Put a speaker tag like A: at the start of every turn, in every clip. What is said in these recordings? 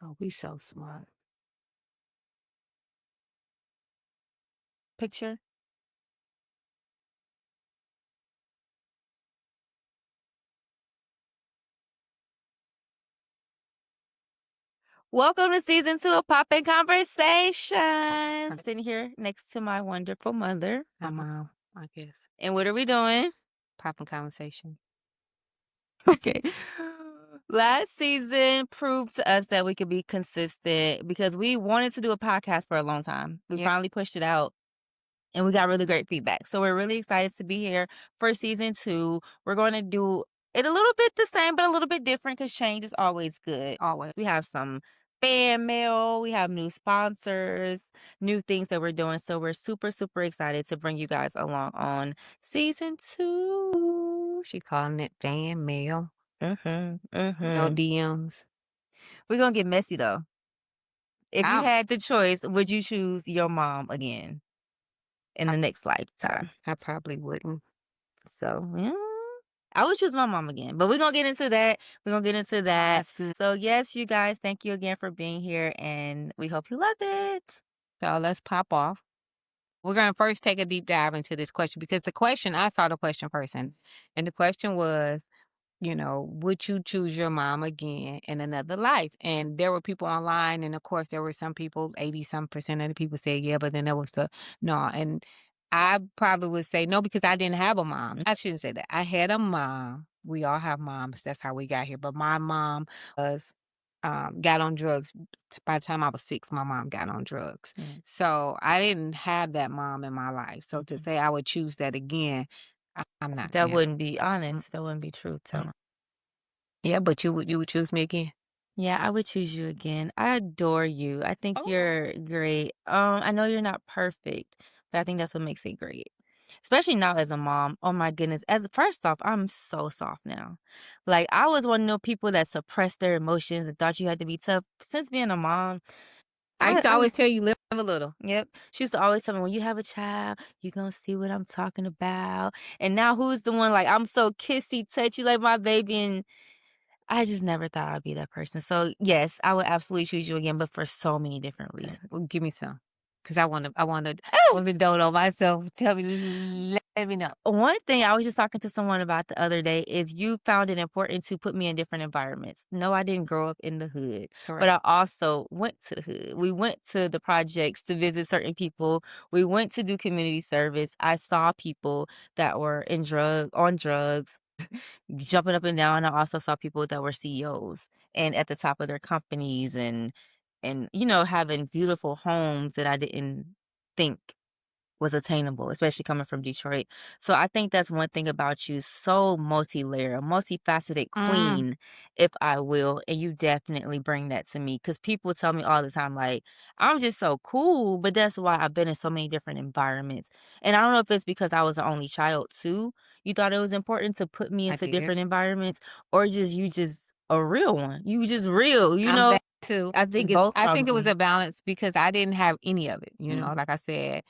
A: Oh, we so smart.
B: Picture. Welcome to season 2 of Poppin' Conversations. Sitting here next to my wonderful mother.
A: My mom, I guess.
B: And what are we doing?
A: Popping conversation.
B: Okay. Last season proved to us that we could be consistent because we wanted to do a podcast for a long time. We
A: Yep.
B: finally pushed it out and we got really great feedback. So we're really excited to be here for season 2. We're going to do it a little bit the same, but a little bit different because change is always good.
A: Always.
B: We have some fan mail, we have new sponsors, new things that we're doing. So we're super, super excited to bring you guys along on season 2.
A: She calling it fan mail.
B: Mm-hmm.
A: No
B: Mm-hmm.
A: DMs.
B: We're gonna get messy though. If you
A: I
B: had the choice, would you choose your mom again in the next lifetime?
A: I probably wouldn't.
B: So, yeah, I would choose my mom again, but we're gonna get into that. We're gonna get into that.
A: That's good.
B: So, yes, you guys, thank you again for being here, and we hope you love it.
A: So let's pop off. We're gonna first take a deep dive into this question because I saw the question first, and the question was, would you choose your mom again in another life? And there were people online, and of course, there were some people, 80 some percent of the people said yeah, but then there was the no. And I probably would say no because I didn't have a mom. I shouldn't say that. I had a mom. We all have moms. That's how we got here. But my mom was got on drugs. By the time I was 6, my mom got on drugs.
B: Mm.
A: So I didn't have that mom in my life. So to say I would choose that again, I'm not
B: That
A: saying.
B: wouldn't be honest. That wouldn't be true telling.
A: Yeah, but you would choose me again?
B: Yeah, I would choose you again. I adore you. I think
A: Oh.
B: you're great. I know you're not perfect, but I think that's what makes it great. Especially now as a mom. Oh my goodness. As first off, I'm so soft now. Like I was one of those people that suppressed their emotions and thought you had to be tough. Since being a mom,
A: I used to
B: I
A: always tell you, live a little.
B: yep. She used to always tell me when you have a child, you're gonna see what I'm talking about. And now who's the one like I'm so kissy, touchy like my baby and I just never thought I'd be that person. So, yes, I would absolutely choose you again, but for so many different
A: Okay,
B: reasons.
A: well, give me some, cause I wanna
B: Oh!
A: overdote on myself. Tell me, let me know.
B: One thing I was just talking to someone about the other day is you found it important to put me in different environments. No, I didn't grow up in the hood, but
A: Correct.
B: I also went to the hood. We went to the projects to visit certain people. We went to do community service. I saw people that were on drugs, jumping up and down. I also saw people that were CEOs and at the top of their companies and having beautiful homes that I didn't think was attainable, especially coming from Detroit. So I think that's one thing about you, so multi-layered, multifaceted
A: Mm,
B: queen, if I will, and you definitely bring that to me because people tell me all the time, like, I'm just so cool, but that's why I've been in so many different environments. And I don't know if it's because I was the only child too. You thought it was important to put me
A: I
B: into
A: did.
B: different environments, or just you just a real one. You just real,
A: I'm that too.
B: I think it's both
A: I think it was
B: probably.
A: a balance because I didn't have any of it.
B: Mm,
A: Like I said,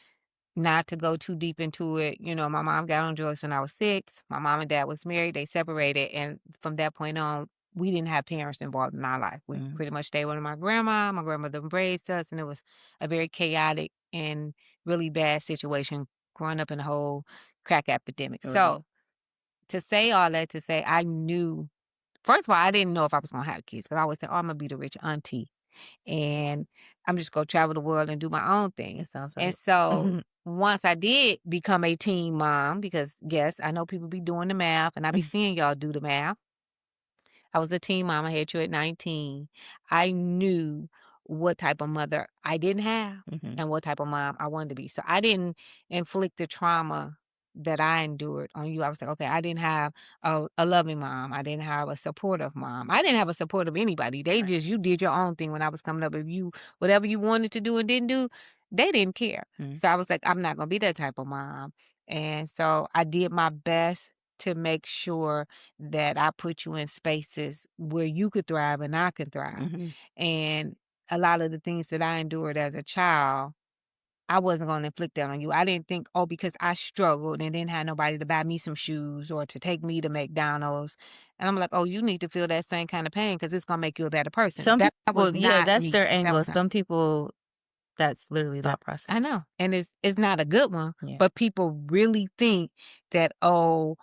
A: not to go too deep into it. My mom got on drugs when I was 6. My mom and dad was married. They separated, and from that point on, we didn't have parents involved in our life. We
B: mm,
A: pretty much stayed with my grandma. My grandmother raised us, and it was a very chaotic and really bad situation growing up in the whole crack epidemic. So
B: right.
A: to say all that, to say I knew, first of all, I didn't know if I was gonna have kids because I always said, "Oh, I'm gonna be the rich auntie, and I'm just gonna travel the world and do my own thing."
B: It sounds
A: And
B: right.
A: so once I did become a teen mom, because yes, I know people be doing the math, and I be seeing y'all do the math. I was a teen mom. I had you at 19. I knew what type of mother I didn't have
B: Mhm.
A: and what type of mom I wanted to be. So I didn't inflict the trauma that I endured on you. I was like, okay, I didn't have a loving mom. I didn't have a supportive mom. I didn't have a supportive anybody. They
B: Right.
A: just, you did your own thing when I was coming up. If you, whatever you wanted to do and didn't do, they didn't care.
B: Mhm.
A: So I was like, I'm not going to be that type of mom. And so I did my best to make sure that I put you in spaces where you could thrive and I could thrive.
B: Mhm.
A: And a lot of the things that I endured as a child, I wasn't going to inflict that on you. I didn't think, oh, because I struggled and didn't have nobody to buy me some shoes or to take me to McDonald's. And I'm like, "Oh, you need to feel that same kind of pain because it's gonna make you a better person."
B: Some
A: That was
B: people, yeah,
A: not
B: that's
A: me.
B: their
A: That
B: angle.
A: was not.
B: Some people, that's literally
A: But
B: thought
A: I
B: process.
A: know, and it's not a good one,
B: Yeah.
A: but people really think that, "Oh,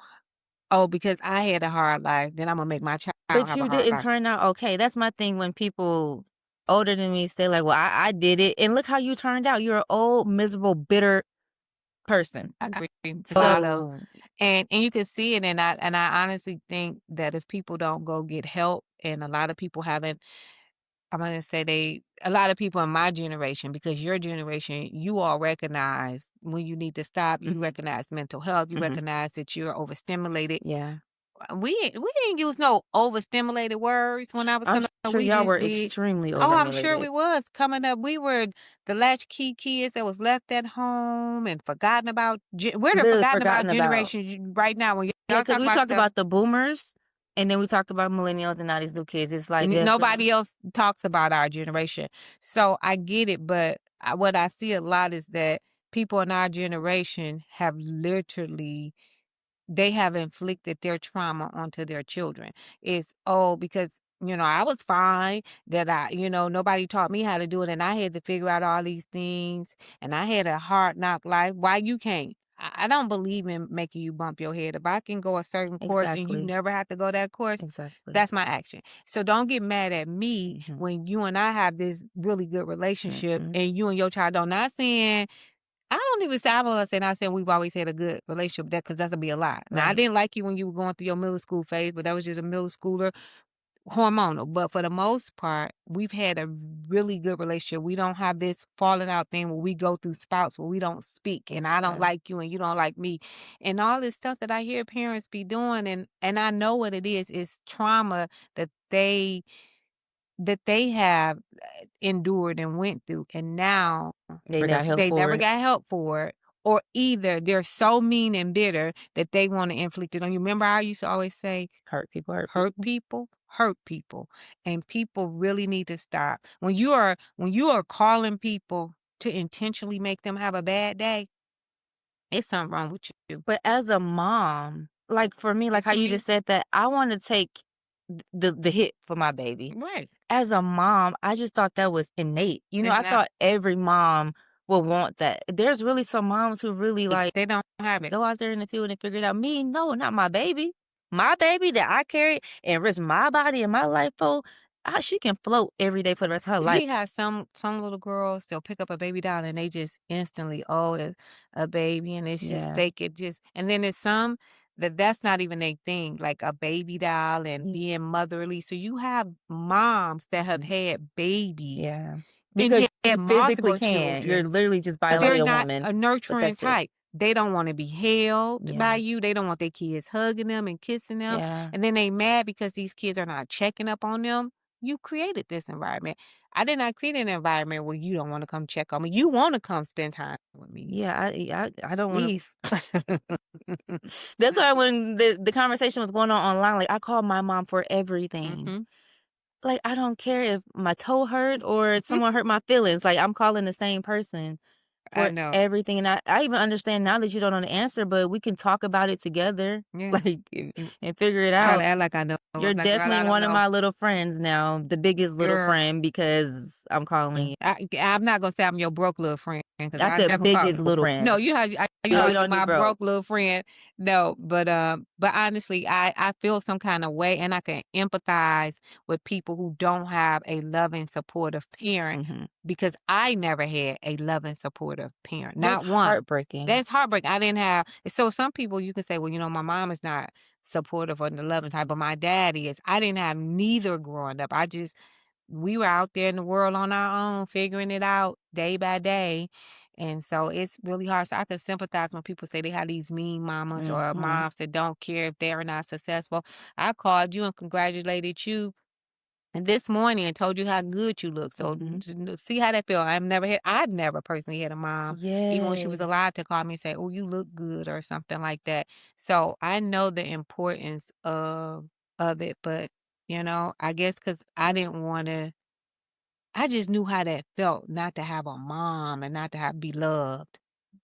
A: because I had a hard life, then Imma make my child
B: But
A: have a
B: you
A: hard
B: didn't
A: life."
B: turn out okay. That's my thing when people older than me say like, "Well, I did it, and look how you turned out. You're an old, miserable, bitter person."
A: I agree, it's a lot of
B: So
A: and you can see it, and I honestly think that if people don't go get help, and a lot of people haven't I'm gonna say a lot of people in my generation, because your generation, you all recognize when you need to stop, you
B: mhm,
A: recognize mental health, you
B: mhm.
A: recognize that you're overstimulated.
B: Yeah.
A: We didn't use no overstimulated words when I was
B: I'm
A: coming up.
B: sure
A: We
B: y'all
A: just
B: were
A: did.
B: extremely
A: Oh, I'm sure we
B: overstimulated.
A: was. Coming up, we were the latchkey kids that was left at home and forgotten about. We're the
B: Literally
A: forgotten about
B: forgotten about.
A: generation right now. When
B: Yeah,
A: y'all
B: because
A: talk
B: we
A: about
B: talk
A: stuff,
B: about the boomers, and then we talk about millennials and now these new kids. It's like different.
A: nobody else talks about our generation. So I get it, but what I see a lot is that people in our generation have literally they have inflicted their trauma onto their children. It's, "Oh, because, I was fine, that nobody taught me how to do it, and I had to figure out all these things, and I had a hard knock life. Why you can't?" I don't believe in making you bump your head. If I can go a certain course and you
B: Exactly.
A: never have to go that course,
B: Exactly.
A: that's my action. So don't get mad at me
B: Mhm,
A: when you and I have this really good relationship
B: mhm.
A: and you and your child don't. Not saying I don't even say I'm gonna say not saying we've always had a good relationship, that because that's gonna be a lie. Now I
B: Right.
A: didn't like you when you were going through your middle school phase, but that was just a middle schooler hormonal. But for the most part, we've had a really good relationship. We don't have this falling out thing where we go through spouts where we don't speak and I don't
B: Yeah.
A: like you and you don't like me. And all this stuff that I hear parents be doing and I know what it is trauma that they have endured and went through, and now
B: They got help
A: they
B: for
A: never
B: it.
A: got help for it, or either they're so mean and bitter that they wanna inflict it on you. Remember I used to always say,
B: Hurt
A: "Hurt
B: people.
A: people, hurt people," and people really need to stop. When you are calling people to intentionally make them have a bad day, it's something wrong with you.
B: But as a mom, like for me, like
A: And
B: how
A: for
B: you
A: me
B: just said that, I want to take the hit for my baby.
A: right.
B: As a mom, I just thought that was innate.
A: It's
B: I
A: not
B: thought every mom would want that. There's really some moms who really like
A: they don't have it.
B: go out there in the field and figure it out. Me, no, not my baby. My baby that I carry and risk my body and my life for, she can float every day for the rest of her
A: You
B: life.
A: see how some little girls, they'll pick up a baby doll and they just instantly, "Oh, it's a baby," and it's just
B: Yeah.
A: they could just and then there's some that's not even a thing, like a baby doll and
B: Yeah.
A: being motherly. So you have moms that have
B: Mhm.
A: had babies
B: Yeah.
A: and
B: Because
A: had
B: you physically
A: multiple
B: can. You're
A: children.
B: literally just biologically
A: They're
B: a
A: not
B: woman,
A: a
B: but
A: nurturing
B: that's it.
A: type. They don't wanna be held by
B: Yeah.
A: you, they don't want their kids hugging them and kissing them,
B: Yeah.
A: and then they mad because these kids are not checking up on them. You created this environment. I did not create an environment where you don't wanna come check on me. You wanna come spend time with me.
B: Yeah, I don't wanna.
A: Please.
B: That's why when the conversation was going on online, like, I called my mom for everything.
A: Mhm.
B: Like, I don't care if my toe hurt or someone hurt my feelings, like, I'm calling the same person
A: I
B: for
A: know.
B: everything, and I even understand now that you don't know the answer, but we can talk about it together,
A: Yeah.
B: like,
A: You
B: and figure it
A: try to
B: out.
A: act like I know.
B: You're
A: Like, girl,
B: definitely
A: I don't
B: one of
A: know.
B: my little friends now, the biggest little
A: Girl.
B: friend because I'm calling you.
A: I'm not gonna say I'm your broke little friend because
B: I
A: I
B: said
A: never call
B: biggest
A: no
B: little
A: friend. No,
B: friend.
A: you know
B: No,
A: how
B: we don't do
A: my
B: broke.
A: broke little friend. No, but honestly, I feel some kind of way, and I can empathize with people who don't have a loving, supportive parent
B: Mhm.
A: because I never had a loving, supportive parent,
B: That's
A: not one.
B: heartbreaking.
A: That's heartbreaking. I didn't have. So some people you can say, well, my mom is not supportive or the loving type, but my dad is. I didn't have neither growing up. We were out there in the world on our own, figuring it out day by day. And so it's really hard. So I can sympathize when people say they have these mean mamas or
B: Mhm.
A: moms that don't care if they're not successful. I called you and congratulated you this morning and told you how good you look. So
B: Mhm.
A: see how that feel. I've never personally had a mom, even when she was
B: Yes.
A: alive, to call me and say, "Oh, you look good" or something like that. So I know the importance of it, but I guess because I didn't want to I just knew how that felt not to have a mom and not to have be loved.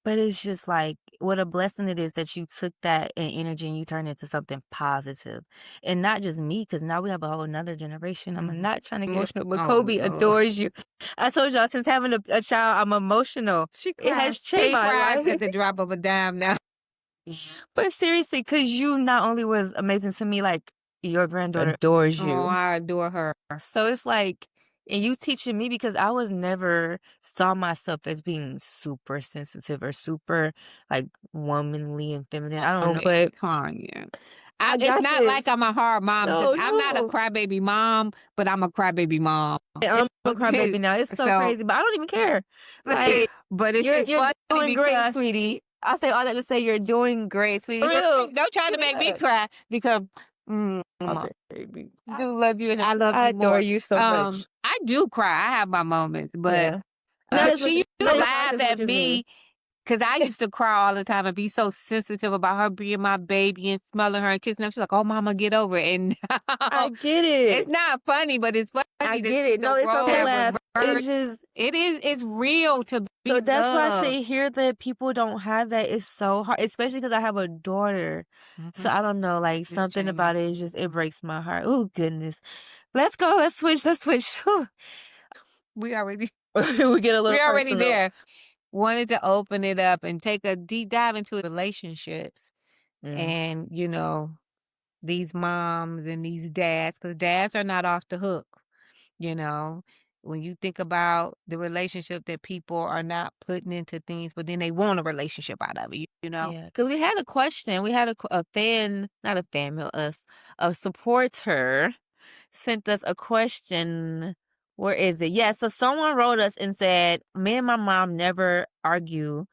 B: But it's just like, what a blessing it is that you took that and energy and you turned it into something positive. And not just me, because now we have a whole another generation. I'm not trying to get
A: Yeah.
B: emotional, but
A: Oh,
B: Kobe
A: Lord.
B: adores you. I told y'all since having a child, I'm emotional.
A: She
B: It
A: cries.
B: has changed
A: She
B: my
A: cries
B: life.
A: at the drop of a dime now.
B: But seriously, because you not only was amazing to me, like your granddaughter adores
A: Oh,
B: you.
A: I adore her.
B: So it's like, and you teaching me because I was never saw myself as being super sensitive or super like womanly and feminine. I don't know,
A: Okay,
B: but
A: Tanya.
B: I
A: It's
B: got
A: not like
B: this.
A: I'm a hard mom because
B: No,
A: I'm not a
B: no.
A: crybaby mom, but I'm a crybaby mom.
B: I'm a
A: Okay,
B: crybaby now. It's so
A: so,
B: crazy, but I don't even care. Like
A: but it's just
B: you're
A: funny
B: doing great,
A: because
B: sweetie. I say all that to say you're doing great, sweetie. For real.
A: don't try to make me
B: Yeah.
A: cry because my
B: Okay.
A: baby.
B: I do love you and
A: I love
B: I
A: you
B: adore
A: more.
B: you so much.
A: I do cry. I have my moments, but
B: Yeah. Not as much
A: she
B: as
A: used to
B: not
A: laugh
B: as much
A: at
B: as me.
A: me because I used to cry all the time and be so sensitive about her being my baby and smelling her and kissing her. She's like, "Oh, mama, get over it." And
B: I
A: now
B: get
A: it's
B: it.
A: not funny, but it's
B: I
A: funny to
B: get
A: see
B: it.
A: the
B: No, it's
A: role
B: okay to
A: have
B: laugh. It's
A: reversed.
B: just
A: It's real to be
B: so that's why
A: loved.
B: to hear that people don't have that is so hard, especially because I have a daughter. So
A: Mhm.
B: I don't know, like
A: Just
B: something
A: change
B: about
A: it.
B: it is just it breaks my heart. Oh goodness. Let's go. Let's switch. Let's switch. Whew.
A: We already
B: We get a little
A: we already
B: personal.
A: there. Wanted to open it up and take a deep dive into relationships
B: Mm,
A: and, these moms and these dads, because dads are not off the hook, you know. When you think about the relationship that people are not putting into things, but then they want a relationship out of it, you know?
B: yeah, because we had a question. We had a fan, not a fan, mail us, a supporter sent us a question. Where is it? Yeah, so someone wrote us and said, me and my mom never argue.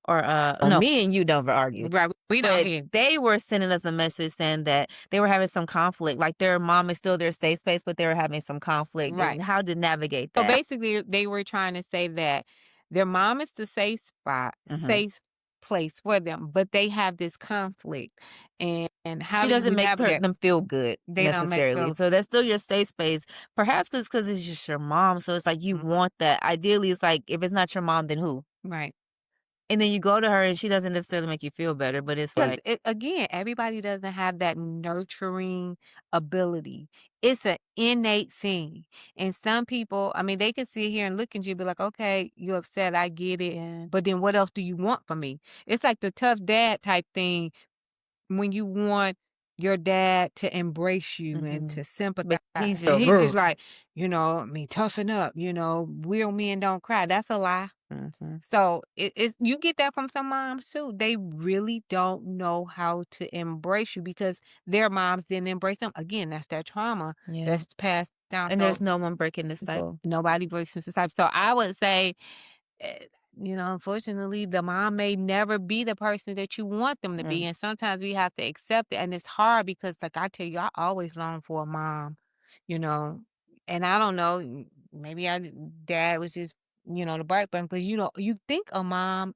B: Or,
A: No,
B: me and you don't argue,
A: right. We don't
B: but
A: hear.
B: they were sending us a message saying that they were having some conflict, like, their mom is still their safe space, but they were having some conflict
A: Right.
B: and how to navigate
A: So
B: that.
A: basically, they were trying to say that their mom is the safe spot,
B: Mhm.
A: safe place for them, but they have this conflict. And how
B: She
A: do you
B: doesn't make
A: navigate?
B: them feel good
A: They don't make
B: necessarily,
A: feel
B: so that's still your safe space, perhaps because it's just your mom, so it's like you
A: Mhm.
B: want that. Ideally, it's like, if it's not your mom, then who?
A: Right.
B: And then you go to her and she doesn't necessarily make you feel better, but it's
A: Because
B: like
A: again, everybody doesn't have that nurturing ability. It's an innate thing. And some people, I mean, they can sit here and look at you and be like, okay, you're upset, I get it.
B: yeah.
A: But then what else do you want from me? It's like the tough dad type thing when you want your dad to embrace you and
B: Mhm.
A: to sympathize.
B: But he's
A: And
B: just
A: he's just like, I mean, toughen up, real men don't cry. That's a lie.
B: Mhm.
A: So it's you get that from some moms too. They really don't know how to embrace you because their moms didn't embrace them. Again, that's their trauma
B: Yeah,
A: that's passed down.
B: and
A: So
B: there's no one breaking the cycle.
A: nobody breaks into type. So I would say eh, unfortunately, the mom may never be the person that you want them to be.
B: Mm,
A: And sometimes we have to accept it. And it's hard because, like I tell you, I always long for a mom, you know. And I don't know, maybe dad was just, the bright button because, you think a mom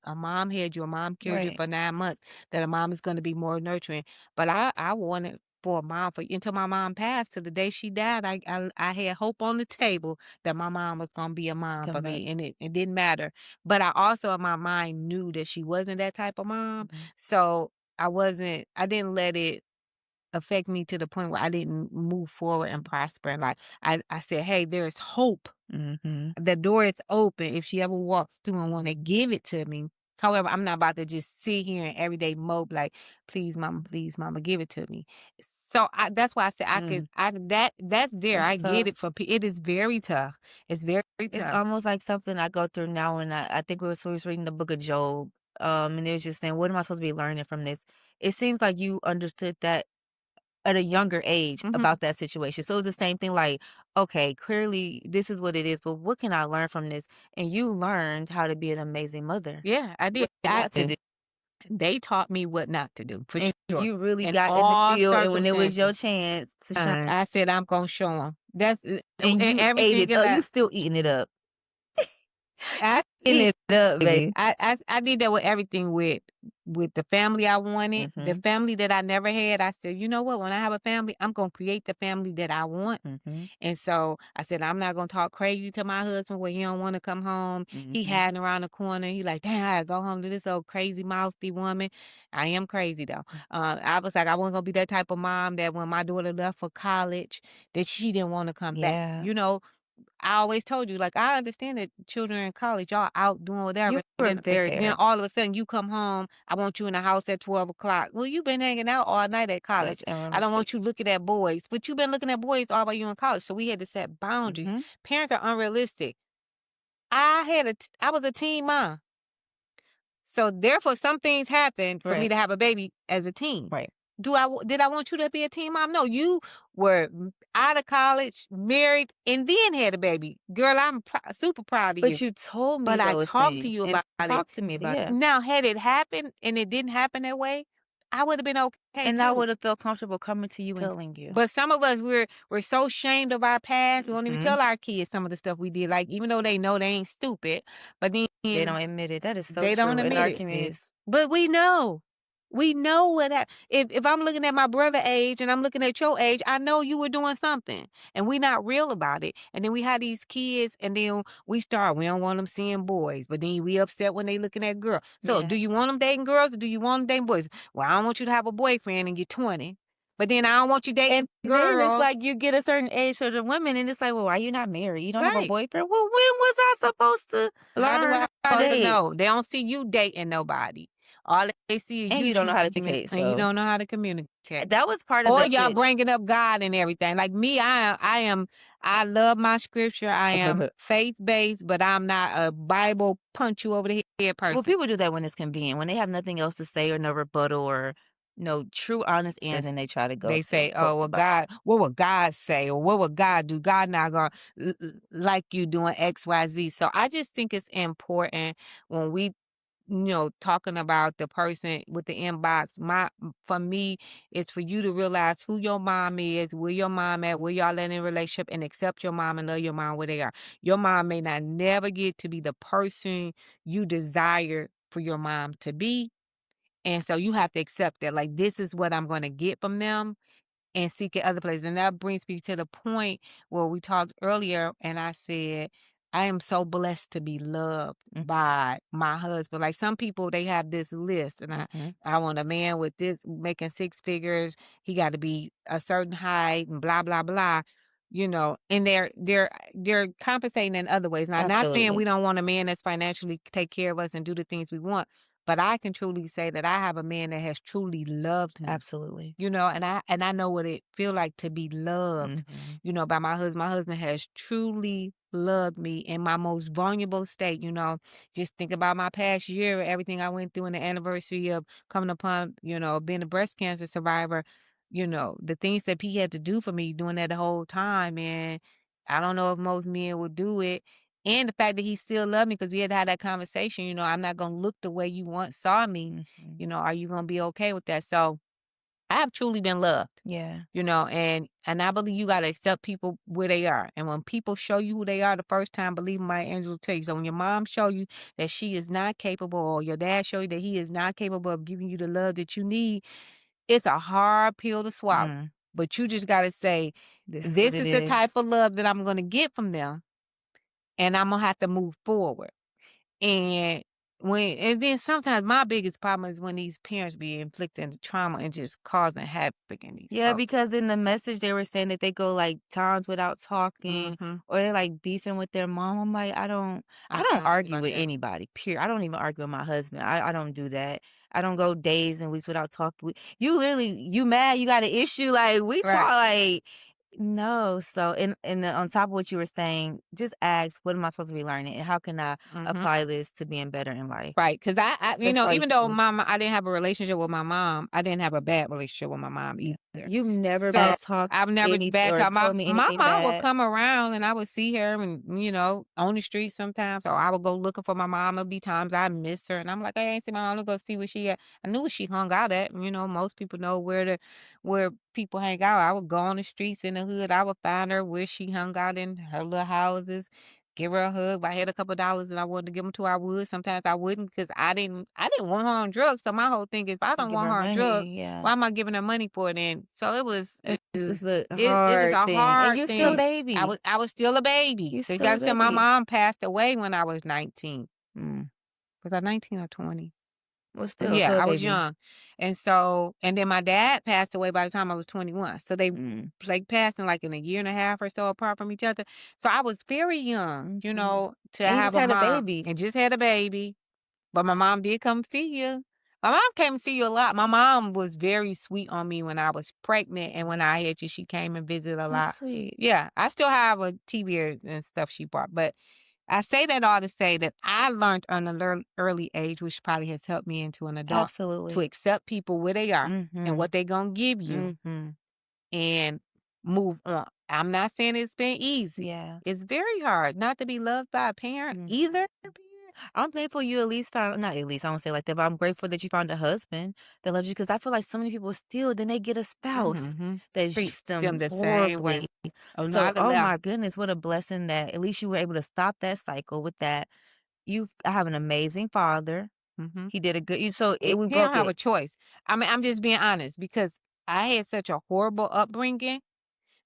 A: had your mom carried you
B: right.
A: for 9 months, that a mom is going to be more nurturing. But I wanted for a mom for until my mom passed to the day she died. I had hope on the table that my mom was gonna be a mom for
B: Come back.
A: me, and it didn't matter. But I also in my mind knew that she wasn't that type of mom,
B: Mhm.
A: so I didn't let it affect me to the point where I didn't move forward and prosper in life. I said, "Hey, there is hope.
B: Mhm.
A: The door is open if she ever walks through and wanna give it to me." However, I'm not about to just sit here and every day mope like, please, mama, give it to me." So that's why I said
B: Mm,
A: that's there.
B: that's
A: I get
B: tough.
A: it it is very tough. It's very
B: It's
A: tough.
B: almost like something I go through now, and I think we was reading the book of Job, and it was just saying, "What am I supposed to be learning from this?" It seems like you understood that at a younger age
A: Mhm.
B: about that situation. So it's the same thing, like, okay, clearly this is what it is, but what can I learn from this? And you learned how to be an amazing mother.
A: Yeah, I did.
B: What not to do.
A: They taught me what not to do, for
B: And
A: sure.
B: you really
A: In
B: got in the
A: all
B: field, and when it was your
A: circumstances.
B: chance to shine,
A: I said, "I'm gonna show 'em." That's
B: and
A: in
B: you ate
A: everything
B: it
A: in
B: up, you
A: life.
B: still eating it up. Getting
A: He
B: it up, baby.
A: I did that with everything with the family I wanted, the
B: Mhm,
A: family that I never had. I said, you know what? When I have a family, I'm gonna create the family that I want.
B: mhm,
A: And so I said, I'm not gonna talk crazy to my husband when he don't want to come home. He
B: mhm.
A: hiding around the corner. He like, damn, I gotta go home to this old crazy mouthy woman. I am crazy though. I was like, I wasn't gonna be that type of mom that when my daughter left for college, that she didn't want to come back.
B: Yeah.
A: I always told you, like, I understand that children in college, y'all out doing
B: You
A: whatever.
B: were
A: Then,
B: very
A: then
B: fair.
A: all of a sudden you come home. I want you in the house at 12 o'clock. Well, you've been hanging out all night at
B: That's
A: college. I don't
B: unrealistic.
A: want you looking at boys, but you've been looking at boys all while you in college. So we had to set boundaries.
B: Mhm.
A: Parents are unrealistic. I was a teen mom. So therefore, some things happened for me
B: Right,
A: to have a baby as a teen.
B: right.
A: Did I want you to be a teen mom? No, you were out of college, married, and then had a baby. Girl, I'm super proud of you.
B: But you told me
A: But I
B: those
A: talked to
B: things
A: you
B: and
A: about it.
B: talked to me about yeah.
A: Now, had it happened and it didn't happen that way, I would have been okay
B: And I
A: too.
B: would have felt comfortable coming to you and telling you.
A: But some of us we're so ashamed of our past, we won't even
B: Mhm.
A: tell our kids some of the stuff we did. Like even though they know they ain't stupid, but
B: They
A: then
B: don't admit it. That is so
A: they don't
B: true in
A: admit
B: our
A: it.
B: communities.
A: But we know. We know what that if I'm looking at my brother age and I'm looking at your age, I know you were doing something and we not real about it. And then we have these kids and then we don't want them seeing boys, but then we upset when they looking at girls. So
B: Yeah.
A: do you want them dating girls or do you want them dating boys? Well, I don't want you to have a boyfriend and you're 20. But then I don't want you dating
B: And then it's
A: girls.
B: like you get a certain age for the women, and it's like, well, why you not married? You don't have a
A: Right.
B: boyfriend? Well, when was I supposed to
A: How do
B: learn
A: I
B: how to
A: supposed to
B: date?
A: know? They don't see you dating nobody. All they see is
B: And
A: you
B: you don't know how to
A: choosing
B: communicate.
A: and you
B: So
A: don't know how to communicate.
B: that was part of the
A: Or y'all
B: message.
A: bringing up God and everything. Like me, I love my scripture. I am faith-based, but I'm not a Bible punch you over the head
B: Well,
A: person.
B: people do that when it's convenient. When they have nothing else to say or no rebuttal or no true honest answer,
A: That's
B: then they try to go
A: they
B: to
A: say,
B: quote
A: "Oh,
B: the
A: well,
B: Bible.
A: God, what would God say, or what would God do? God not gonna like you doing X, Y, Z." So I just think it's important when we talking about the person with the inbox, for me, it's for you to realize who your mom is, where your mom at, where y'all at in a relationship, and accept your mom and love your mom where they are. Your mom may not never get to be the person you desire for your mom to be. And so you have to accept that. Like, this is what I'm going to get from them and seek it other places. And that brings me to the point where we talked earlier, and I said, I am so blessed to be loved
B: Mhm,
A: by my husband. Like some people, they have this list, and
B: mhm.
A: I want a man with this making six figures. He got to be a certain height, and blah blah blah. And they're compensating in other ways. Now, not saying we
B: Absolutely.
A: don't want a man that's financially take care of us and do the things we want, but I can truly say that I have a man that has truly loved me,
B: Absolutely.
A: and I know what it feel like to be loved,
B: Mhm.
A: by my husband. My husband has truly loved me in my most vulnerable state. Just think about my past year, everything I went through, and the anniversary of coming upon, being a breast cancer survivor. The things that he had to do for me during that whole time, and I don't know if most men would do it. And the fact that he still loved me because we had to have that conversation. I'm not gonna look the way you once saw me.
B: Mhm.
A: Are you gonna be okay with that? So I have truly been loved,
B: Yeah.
A: and I believe you gotta accept people where they are. And when people show you who they are the first time, believe me, my angel will tell you. So when your mom show you that she is not capable, or your dad show you that he is not capable of giving you the love that you need, it's a hard pill to swallow.
B: Mm.
A: But you just gotta say,
B: This is what
A: this
B: it
A: is the type
B: is.
A: of love that I'm gonna get from them, and I'm gonna have to move forward. And then sometimes my biggest problem is when these parents be inflicting the trauma and just causing havoc in these
B: Yeah,
A: folks.
B: because in the message they were saying that they go like times without talking
A: Mhm.
B: or they're like beefing with their mom. I'm like, I
A: I
B: don't
A: don't know
B: argue
A: about
B: with
A: that.
B: anybody. Period. I don't even argue with my husband. I don't do that. I don't go days and weeks without talking. You literally you mad, you got an issue, like we talk
A: Right.
B: like no. So on top of what you were saying, just ask what am I supposed to be learning and how can I
A: Mhm.
B: apply this to being better in life?
A: Right. Because
B: As far as
A: even though I didn't have a relationship with my mom, I didn't have a bad relationship with my mom either.
B: you've never
A: So
B: bad talked
A: I've never
B: any
A: bad
B: or
A: talk. My
B: told me
A: my
B: anything
A: mom would
B: bad.
A: come around and I would see her and on the street sometimes. Or I would go looking for my mom. There'd be times I miss her and I'm like, I ain't see my mom. Let's go see where she at. I knew where she hung out at. Most people know where people hang out. I would go on the streets in the hood. I would find her where she hung out in her little houses, give her a hug. If I had a couple dollars and I wanted to give them to her, I would. Sometimes I wouldn't because I didn't want her on drugs. So my whole thing is, if I don't
B: Give
A: want
B: her
A: her on drugs,
B: money, yeah.
A: why am I giving her money for it then? So it was,
B: It's a
A: it was
B: hard
A: a
B: thing, and
A: hard
B: you still a
A: thing.
B: baby.
A: I was still a baby.
B: You
A: So you
B: still
A: got
B: a
A: to say, my
B: baby.
A: mom passed away when I was 19.
B: Mm.
A: Was I 19 or 20?
B: Well,
A: Yeah,
B: still a
A: I was
B: baby.
A: young. And then my dad passed away by the time I was 21. So they
B: Mm.
A: like passing like in a year and a half or so apart from each other. So I was very young,
B: Mhm.
A: to
B: And you
A: have
B: just
A: a
B: had a
A: mom
B: baby.
A: and just had a baby. But my mom did come see you. My mom came to see you a lot. My mom was very sweet on me when I was pregnant and when I had you, she came and visited a
B: That's
A: lot.
B: sweet.
A: Yeah, I still have a TV and stuff she bought, but I say that all to say that I learned on an early age, which probably has helped me into an adult, to
B: Absolutely.
A: accept people where they are and
B: Mhm.
A: what they're going to give you
B: Mhm.
A: and move on. I'm not saying it's been easy.
B: Yeah.
A: It's very hard not to be loved by a parent
B: Mm.
A: either.
B: I'm thankful you at least found not at least, I don't say it like that, but I'm grateful that you found a husband that loves you because I feel like so many people still then they get a spouse
A: Mm-hmm.
B: that
A: Treat
B: treats
A: them
B: them
A: the same way.
B: horribly.
A: Oh, no,
B: So,
A: I'd have
B: oh
A: left.
B: my goodness, what a blessing that at least you were able to stop that cycle with that. You have an amazing father.
A: Mm-hmm.
B: He did a good you so it we
A: They don't
B: broke
A: have a
B: it.
A: choice. I mean, I'm just being honest because I had such a horrible upbringing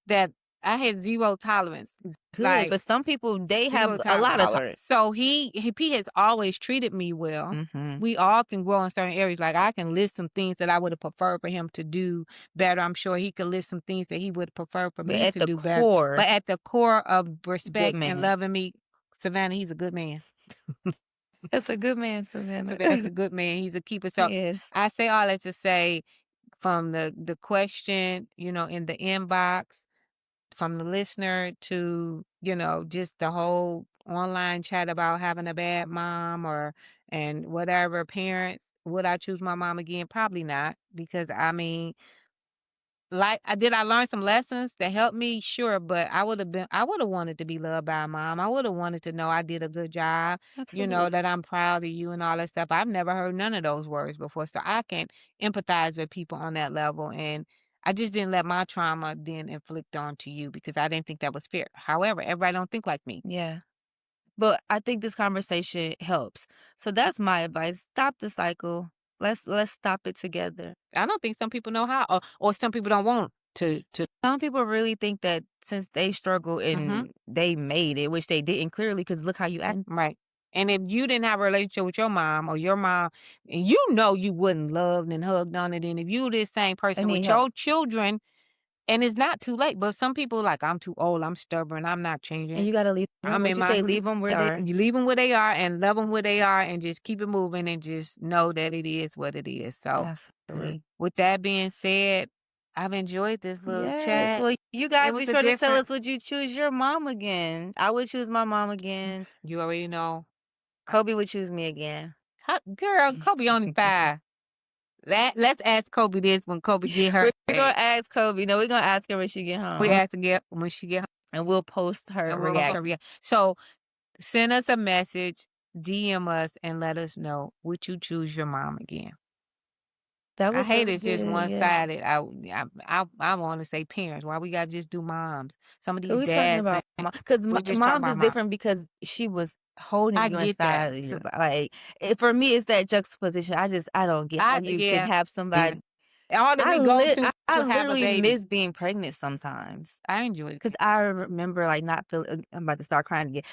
A: that I had zero tolerance.
B: Good,
A: Like,
B: but some people, they
A: zero
B: have a lot of
A: tolerance.
B: tolerance.
A: So he has always treated me well.
B: Mhm.
A: We all can grow in certain areas. Like, I can list some things that I would have preferred for him to do better. I'm sure he could list some things that he would prefer for
B: But
A: me
B: at
A: to
B: the
A: do better.
B: core,
A: But at the core of
B: good
A: respect and
B: man.
A: loving me, Savannah, he's a good man.
B: That's a good man, Savannah.
A: Savannah's a good man. He's a keeper. So
B: Yes.
A: I say all that to say, from the question, in the inbox, from the listener to, just the whole online chat about having a bad mom and whatever parents, would I choose my mom again? Probably not, because I mean, like, I learn some lessons that helped me? Sure, but I would have wanted to be loved by a mom. I would have wanted to know I did a good job,
B: Absolutely.
A: that I'm proud of you and all that stuff. I've never heard none of those words before, so I can empathize with people on that level, and I just didn't let my trauma then inflict onto you because I didn't think that was fair. However, everybody don't think like me.
B: Yeah. But I think this conversation helps. So that's my advice. Stop the cycle. Let's stop it together.
A: I don't think some people know how, or some people don't want to.
B: Some people really think that since they struggle
A: Mhm.
B: and they made it, which they didn't clearly, because look how you act.
A: Right. And if you didn't have a relationship with your mom or your mom, and you wouldn't loved and hugged on it, and if you this same
B: I
A: person
B: need
A: with
B: help.
A: your children, and it's not too late, but some people like, I'm too old, I'm stubborn, I'm not
B: And
A: changing.
B: you gotta leave them.
A: I'm
B: What
A: in
B: you
A: my
B: say, leave them where they are.
A: you leave them where they are and love them where they are and just keep it moving and just know that it is what it is. So,
B: Absolutely.
A: with that being said, I've enjoyed this little
B: Yes.
A: chat.
B: Well, you
A: It
B: guys
A: was
B: be
A: a
B: sure to tell
A: different.
B: us, would you choose your mom again? I would choose my mom again.
A: You already know.
B: Kobe would choose me again.
A: Girl, Kobe only 5. Let's ask Kobe this when Kobe get her.
B: We're gonna ask Kobe. No, we're gonna ask her when she get
A: We
B: home,
A: ask again when she get home,
B: and we'll post her
A: and we'll
B: reaction.
A: show you. So send us a message, DM us, and let us know, would you choose your mom again?
B: That
A: I
B: was
A: hate
B: really
A: it's just
B: good.
A: one
B: Yeah.
A: sided. I want to say parents. Why we gotta just do moms? Some of these
B: We talking
A: dads,
B: about because
A: we just talking
B: moms
A: about
B: is
A: mom.
B: different because she was holding
A: I
B: you
A: get that.
B: inside of you. Like for me, it's that juxtaposition. I don't get how you can
A: Yeah.
B: have somebody.
A: All that we go through
B: I
A: to have a
B: literally
A: baby.
B: miss being pregnant sometimes.
A: I enjoy
B: Cause
A: it.
B: I remember like not feeling. I'm about to start crying again.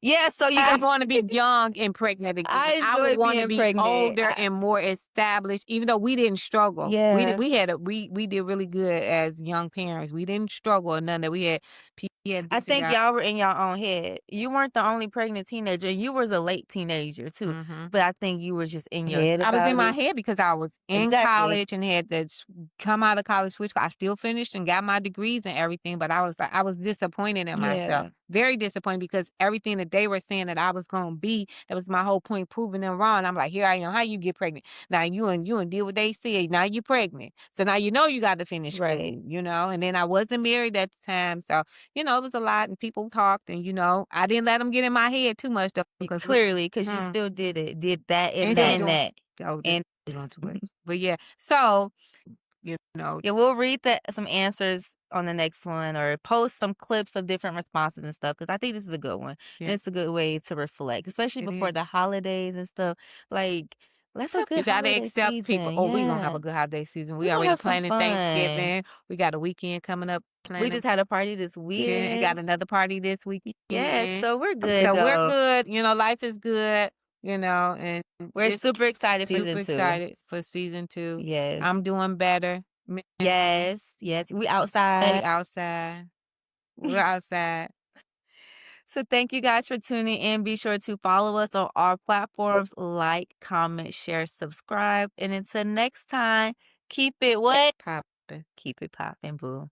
B: Yeah, so you
A: I
B: guys,
A: want to be young and pregnant again.
B: I
A: I would
B: enjoy
A: want to
B: being
A: be
B: pregnant.
A: older and more established, even though we didn't struggle.
B: Yeah.
A: We did really good as young parents. We didn't struggle or none that we had. We had
B: I
A: this in
B: think
A: our.
B: y'all were in your own head. You weren't the only pregnant teenager. You was a late teenager too,
A: Hmm.
B: but I think you were just in your head
A: I was in
B: about
A: my
B: it.
A: head because I was in
B: Exactly.
A: college and had to come out of college, switch. I still finished and got my degrees and everything, but I was disappointed in myself.
B: Yeah.
A: Very disappointed because everything that they were saying that I was gonna be, that was my whole point, proving them wrong. I'm like, here I am. How you get pregnant? Now you and did what they said. Now you pregnant. So now you got to finish
B: Right.
A: school, and then I wasn't married at the time. So, it was a lot and people talked and I didn't let them get in my head too much though, because
B: Clearly, because you still did that and
A: and
B: that
A: still
B: and
A: doing
B: that.
A: just
B: And
A: doing too much. But yeah, so, you know,
B: yeah, we'll read some answers on the next one or post some clips of different responses and stuff because I think this is a good one,
A: Yeah,
B: and it's a good way to reflect, especially
A: it
B: before
A: is.
B: the holidays and stuff. Like, let's have a
A: Yep, you
B: good
A: gotta
B: holiday
A: accept people.
B: season.
A: Oh, we gonna have
B: Yeah.
A: a good holiday season. We
B: We're gonna
A: already
B: have some
A: planning
B: fun.
A: Thanksgiving. We got a weekend coming up,
B: We
A: planning
B: just had a party this
A: weekend. Got
B: weekend.
A: another party this
B: Yes,
A: weekend.
B: so we're good
A: So we're
B: though.
A: good. Life is good, and
B: We're
A: just
B: super excited for
A: super
B: season 2.
A: excited for season two. I'm
B: Yes.
A: doing better mentally.
B: Yes, yes, we
A: Stay
B: outside.
A: outside. We're outside.
B: So thank you guys for tuning in. Be sure to follow us on our platforms, like, comment, share, subscribe. And until next time, keep it what?
A: Popping.
B: Keep it popping, boo.